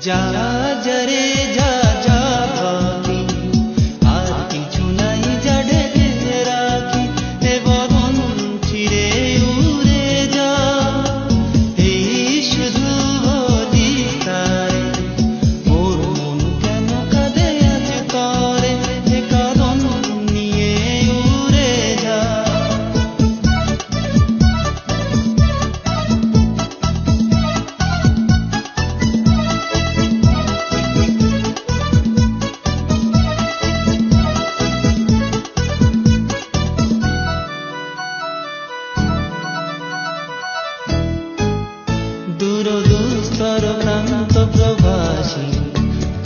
যা জরে যা যা বাকি আর কিছু নাই যা ঢেকে রাখি এ বদন ছিঁড়ে উড়ে যা এই শুধু বলি তাই মোর মন কেন কাঁদে আজ তরে এ কাঁদন নিয়ে উড়ে যা দূরদূস্তর প্রান্ত প্রবাসী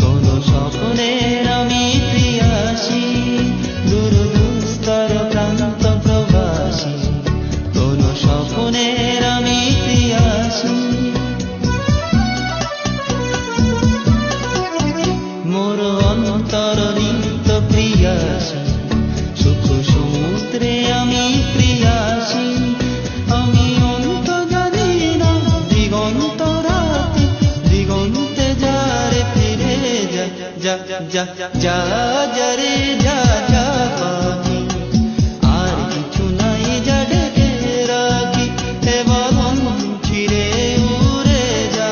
কোন স্বপ্নের আমি প্রিয়াসী দূরদূস্তর প্রান্ত প্রবাসী কোন স্বপ্নের আমি প্রিয়াসী মোর অন্তর নিত্য প্রিয়াসী সুখ সমুদ্রে আমি প্রিয়াসী আমি অন্ত জানি না দিগন্ত রাতে দিগন্তে যারে ফিরে যা যা যা যা যারে যা যা পাখি আর কিছু নাই যা ঢেকে রাখি এ বদন ছিঁড়ে উড়ে যা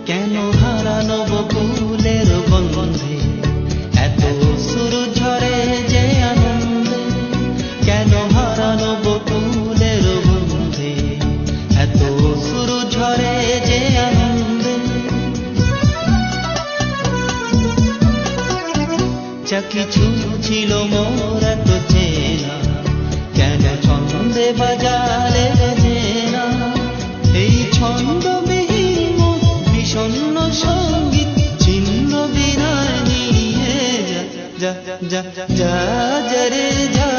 কেন হারানো বকুলের গন্ধে এত সুর ঝরে যে আনন্দে কেন হারানো বকুলের গন্ধে এত সুর ঝরে যে আনন্দে যা কিছু ছিল মোর এত চেনা কেন ছন্দে বাজালে চেনা এই ছন্দ বিষণ্ণ সঙ্গীত ছিন্ন বিনায় নিয়ে যা যা যা যা যা রে যা